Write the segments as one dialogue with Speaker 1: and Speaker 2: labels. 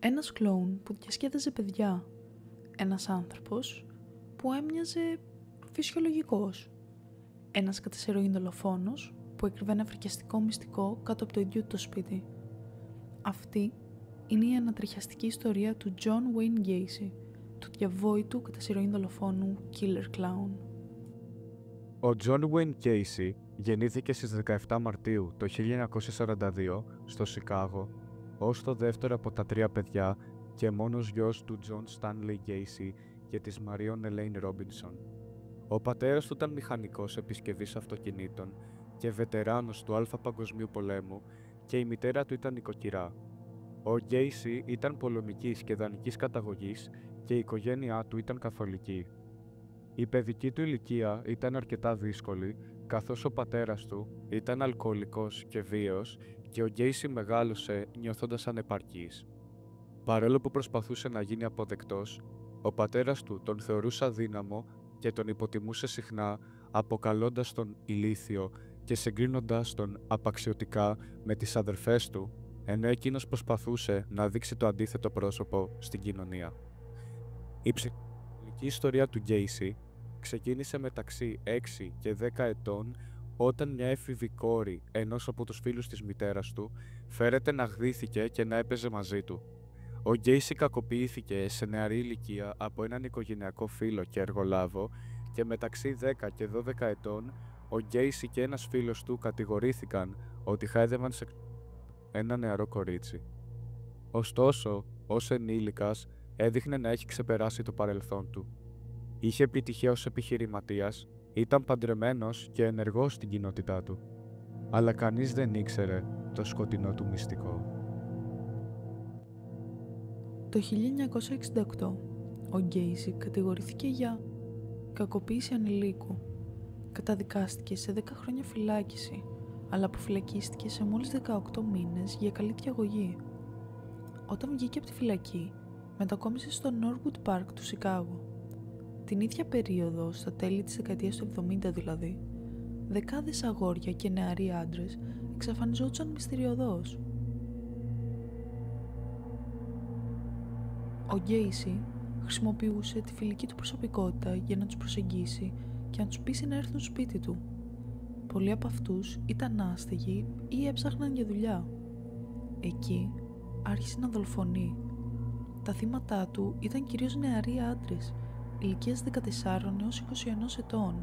Speaker 1: Ένας κλόουν που διασκέδαζε παιδιά. Ένας άνθρωπος που έμοιαζε φυσιολογικός. Ένας κατά συρροή δολοφόνος που έκρυβε ένα φρικιαστικό μυστικό κάτω από το ίδιο το σπίτι. Αυτή είναι η ανατριχιαστική ιστορία του John Wayne Gacy, του διαβόητου κατά συρροή δολοφόνου Killer Clown.
Speaker 2: Ο John Wayne Gacy γεννήθηκε στις 17 Μαρτίου το 1942 στο Σικάγο ως το δεύτερο από τα τρία παιδιά και μόνος γιος του John Stanley Gacy και της Marion Elaine Robinson. Ο πατέρας του ήταν μηχανικός επισκευής αυτοκινήτων και βετεράνος του Α Παγκοσμίου Πολέμου και η μητέρα του ήταν νοικοκυρά. Ο Gacy ήταν πολεμικής και δανεικής καταγωγής και η οικογένειά του ήταν καθολική. Η παιδική του ηλικία ήταν αρκετά δύσκολη, καθώς ο πατέρας του ήταν αλκοολικός και βίαιος και ο Gacy μεγάλωσε νιώθοντας ανεπαρκής. Παρόλο που προσπαθούσε να γίνει αποδεκτός, ο πατέρας του τον θεωρούσε αδύναμο και τον υποτιμούσε συχνά, αποκαλώντας τον ηλίθιο και συγκρίνοντας τον απαξιωτικά με τις αδερφές του, ενώ εκείνος προσπαθούσε να δείξει το αντίθετο πρόσωπο στην κοινωνία. Η ψυχολογική ιστορία του Gacy ξεκίνησε μεταξύ 6 και 10 ετών όταν μια έφηβη κόρη ενός από τους φίλους της μητέρας του φέρεται να γδύθηκε και να έπαιζε μαζί του. Ο Gacy κακοποιήθηκε σε νεαρή ηλικία από έναν οικογενειακό φίλο και εργολάβο και μεταξύ 10 και 12 ετών ο Gacy και ένας φίλος του κατηγορήθηκαν ότι χάιδευαν σε ένα νεαρό κορίτσι. Ωστόσο, ως ενήλικας έδειχνε να έχει ξεπεράσει το παρελθόν του. Είχε επιτυχία ως επιχειρηματίας, ήταν παντρεμένος και ενεργός στην κοινότητά του. Αλλά κανείς δεν ήξερε το σκοτεινό του μυστικό.
Speaker 1: Το 1968, ο Gacy κατηγορήθηκε για κακοποίηση ανηλίκου. Καταδικάστηκε σε 10 χρόνια φυλάκιση, αλλά αποφυλακίστηκε σε μόλις 18 μήνες για καλή διαγωγή. Όταν βγήκε από τη φυλακή, μετακόμισε στο Norwood Park του Σικάγο. Την ίδια περίοδο, στα τέλη της δεκαετίας του 70 δηλαδή, δεκάδες αγόρια και νεαροί άντρες εξαφανιζόντουσαν μυστηριωδώς. Ο Gacy χρησιμοποιούσε τη φιλική του προσωπικότητα για να τους προσεγγίσει και να τους πείσει να έρθουν σπίτι του. Πολλοί από αυτούς ήταν άστεγοι ή έψαχναν για δουλειά. Εκεί άρχισε να δολοφονεί. Τα θύματα του ήταν κυρίως νεαροί άντρες, ηλικίας 14 έως 21 ετών.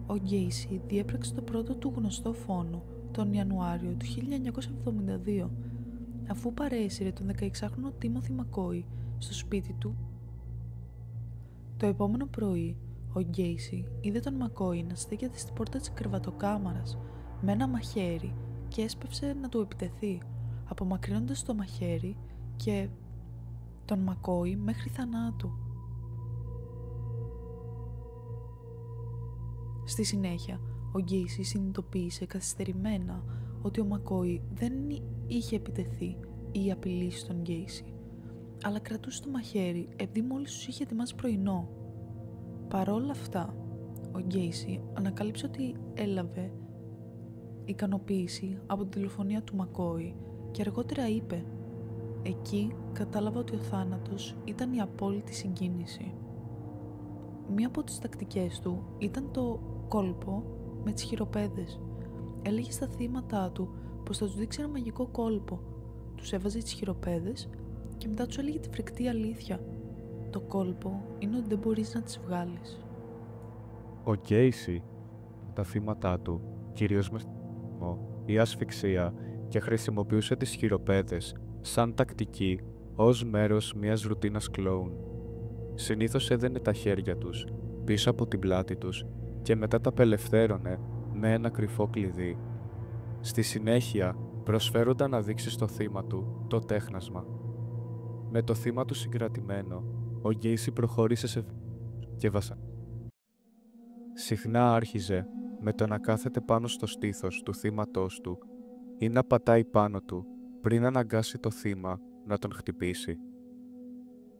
Speaker 1: Ο Gacy διέπραξε το πρώτο του γνωστό φόνο τον Ιανουάριο του 1972, αφού παρέσυρε τον 16χρονο Timothy McCoy στο σπίτι του. Το επόμενο πρωί, ο Gacy είδε τον McCoy να στέκεται στην πόρτα της κρεβατοκάμαρας με ένα μαχαίρι και έσπευσε να του επιτεθεί, απομακρύνοντας το μαχαίρι και τον McCoy μέχρι θανάτου. Στη συνέχεια, ο Gacy συνειδητοποίησε καθυστερημένα ότι ο McCoy δεν είχε επιτεθεί ή απειλήσει τον Gacy, αλλά κρατούσε το μαχαίρι επειδή μόλις τους είχε ετοιμάσει πρωινό. Παρόλα αυτά, ο Gacy ανακάλυψε ότι έλαβε ικανοποίηση από την τηλεφωνία του McCoy και αργότερα είπε «Εκεί κατάλαβα ότι ο θάνατος ήταν η απόλυτη συγκίνηση». Μία από τις τακτικές του ήταν το κόλπο με τις χειροπέδες. Έλεγε στα θύματα του πως θα τους δείξει ένα μαγικό κόλπο. Τους έβαζε τις χειροπέδες και μετά τους έλεγε τη φρικτή αλήθεια. Το κόλπο είναι ότι δεν μπορείς να τις βγάλεις.
Speaker 2: Ο Gacy, τα θύματα του, κυρίως με ή ασφυξία και χρησιμοποιούσε τις χειροπέδες σαν τακτική ως μέρος μιας ρουτίνας κλόουν. Συνήθως έδαινε τα χέρια τους πίσω από την πλάτη τους και μετά τα απελευθέρωνε με ένα κρυφό κλειδί. Στη συνέχεια προσφέρονταν να δείξει στο θύμα του το τέχνασμα. Με το θύμα του συγκρατημένο, ο Gacy προχώρησε σε και συχνά άρχιζε με το να κάθεται πάνω στο στήθος του θύματός του ή να πατάει πάνω του πριν αναγκάσει το θύμα να τον χτυπήσει.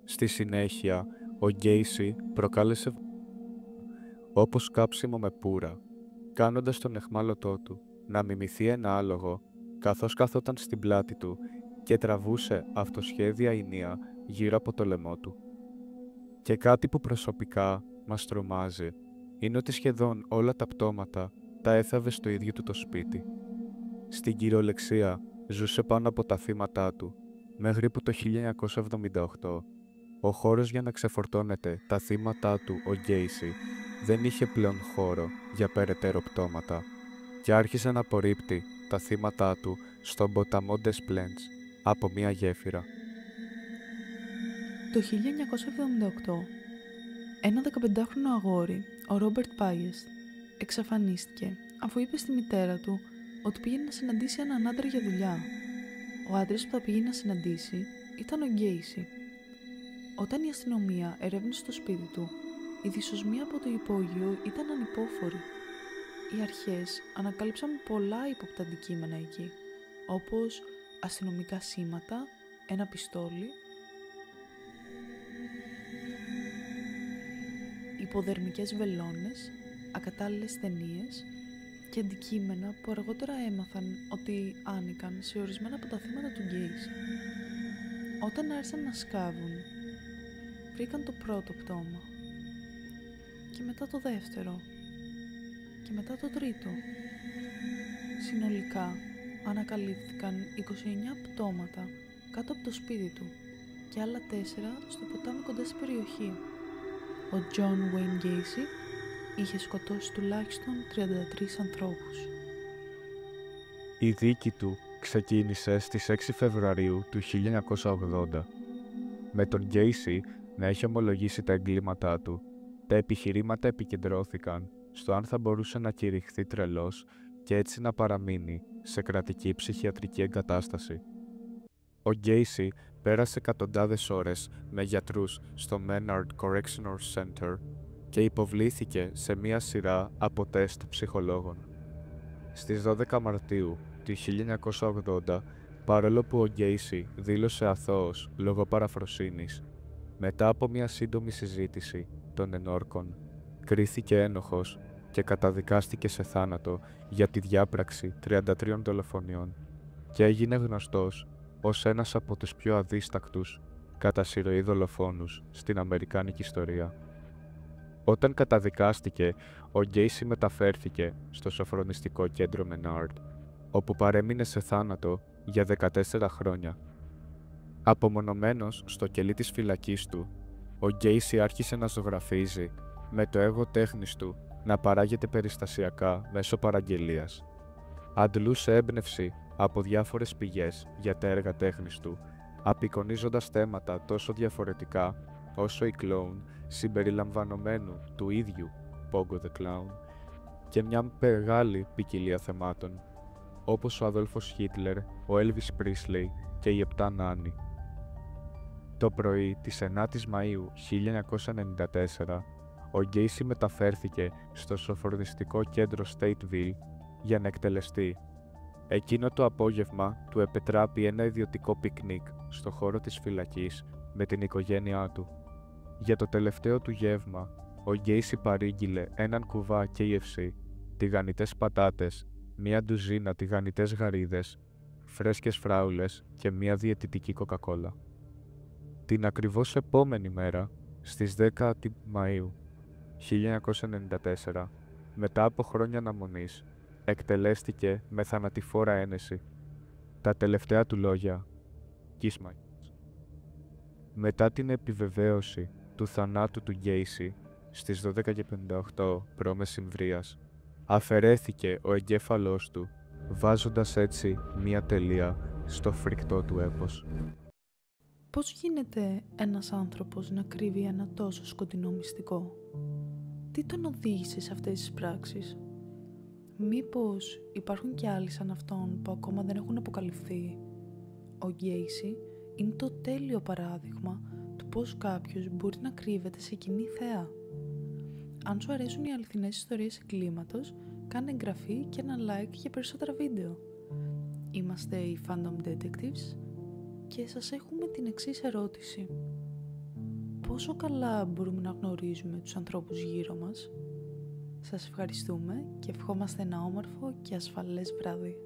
Speaker 2: Στη συνέχεια, ο Gacy προκάλεσε όπως κάψιμο με πουρα, κάνοντας τον αιχμάλωτό του να μιμηθεί ένα άλογο καθώς καθόταν στην πλάτη του και τραβούσε αυτοσχέδια ηνία γύρω από το λαιμό του. Και κάτι που προσωπικά μας τρομάζει είναι ότι σχεδόν όλα τα πτώματα τα έθαβε στο ίδιο του το σπίτι. Στην κυριολεξία ζούσε πάνω από τα θύματά του, μέχρι που το 1978 ο χώρος για να ξεφορτώνεται τα θύματά του ο Γκέισι δεν είχε πλέον χώρο για περαιτέρω πτώματα και άρχισε να απορρίπτει τα θύματά του στον ποταμό Des Plaines από μία γέφυρα.
Speaker 1: Το 1978, ένα 15χρονο αγόρι, ο Ρόμπερτ Πάιεστ, εξαφανίστηκε αφού είπε στη μητέρα του ότι πήγαινε να συναντήσει έναν άντρα για δουλειά. Ο άντρας που θα πήγαινε να συναντήσει ήταν ο Γκέισι. Όταν η αστυνομία ερεύνησε το σπίτι του, η δυσοσμία από το υπόγειο ήταν ανυπόφορη. Οι αρχές ανακάλυψαν πολλά ύποπτα αντικείμενα εκεί, όπως αστυνομικά σήματα, ένα πιστόλι, υποδερμικές βελόνες, ακατάλληλες ταινίες και αντικείμενα που αργότερα έμαθαν ότι άνοικαν σε ορισμένα από τα θύματα του Γκέισι. Όταν άρχισαν να σκάβουν, βρήκαν το πρώτο πτώμα και μετά το δεύτερο και μετά το τρίτο. Συνολικά ανακαλύφθηκαν 29 πτώματα κάτω από το σπίτι του και άλλα 4 στο ποτάμι κοντά στην περιοχή. Ο John Wayne Gacy είχε σκοτώσει τουλάχιστον 33 ανθρώπους.
Speaker 2: Η δίκη του ξεκίνησε στις 6 Φεβρουαρίου του 1980. Με τον Gacy να έχει ομολογήσει τα εγκλήματά του, τα επιχειρήματα επικεντρώθηκαν στο αν θα μπορούσε να κηρυχθεί τρελός και έτσι να παραμείνει σε κρατική ψυχιατρική εγκατάσταση. Ο Gacy πέρασε εκατοντάδες ώρες με γιατρούς στο Menard Correctional Center και υποβλήθηκε σε μία σειρά από τεστ ψυχολόγων. Στις 12 Μαρτίου του 1980, παρόλο που ο Gacy δήλωσε αθώος λόγω παραφροσύνης, μετά από μία σύντομη συζήτηση των ενόρκων, κρίθηκε ένοχος και καταδικάστηκε σε θάνατο για τη διάπραξη 33 δολοφονιών και έγινε γνωστός ως ένας από τους πιο αδίστακτους κατά συρροή δολοφόνους στην αμερικάνικη ιστορία. Όταν καταδικάστηκε, ο Gacy μεταφέρθηκε στο σοφρονιστικό κέντρο Menard, όπου παρέμεινε σε θάνατο για 14 χρόνια. Απομονωμένος στο κελί της φυλακής του, ο Gacy άρχισε να ζωγραφίζει με το έργο τέχνης του να παράγεται περιστασιακά μέσω παραγγελίας. Αντλούσε έμπνευση από διάφορες πηγές για τα έργα τέχνης του, απεικονίζοντας θέματα τόσο διαφορετικά όσο η κλόουν συμπεριλαμβανομένου του ίδιου Pogo the Clown και μια μεγάλη ποικιλία θεμάτων, όπως ο Αδόλφος Χίτλερ, ο Έλβις Πρίσλεϊ και οι 7 Νάνοι. Το πρωί της 9ης Μαΐου 1994, ο Gacy μεταφέρθηκε στο σοφρονιστικό κέντρο Stateville για να εκτελεστεί. Εκείνο το απόγευμα του επετράπη ένα ιδιωτικό πικνίκ στο χώρο της φυλακής με την οικογένειά του. Για το τελευταίο του γεύμα, ο Gacy παρήγγειλε έναν κουβά KFC, τηγανιτές πατάτες, μία ντουζίνα τηγανιτές γαρίδες, φρέσκες φράουλες και μία διαιτητική κοκακόλα. Την ακριβώς επόμενη μέρα, στις 10 Μαΐου 1994, μετά από χρόνια αναμονής, εκτελέστηκε με θανατηφόρα ένεση. Τα τελευταία του λόγια, «Kiss my ass». Μετά την επιβεβαίωση του θανάτου του Gacy στις 12:58 π.Μ. αφαιρέθηκε ο εγκέφαλός του, βάζοντας έτσι μία τελεία στο φρικτό του έπος.
Speaker 1: Πώς γίνεται ένας άνθρωπος να κρύβει ένα τόσο σκοτεινό μυστικό? Τι τον οδήγησε σε αυτές τις πράξεις? Μήπως υπάρχουν και άλλοι σαν αυτόν που ακόμα δεν έχουν αποκαλυφθεί? Ο Gacy είναι το τέλειο παράδειγμα του πώς κάποιος μπορεί να κρύβεται σε κοινή θέα. Αν σου αρέσουν οι αληθινές ιστορίες εγκλήματος, κάνε εγγραφή και ένα like για περισσότερα βίντεο. Είμαστε οι Fandom Detectives και σας έχουμε την εξής ερώτηση. Πόσο καλά μπορούμε να γνωρίζουμε τους ανθρώπους γύρω μας? Σας ευχαριστούμε και ευχόμαστε ένα όμορφο και ασφαλές βράδυ.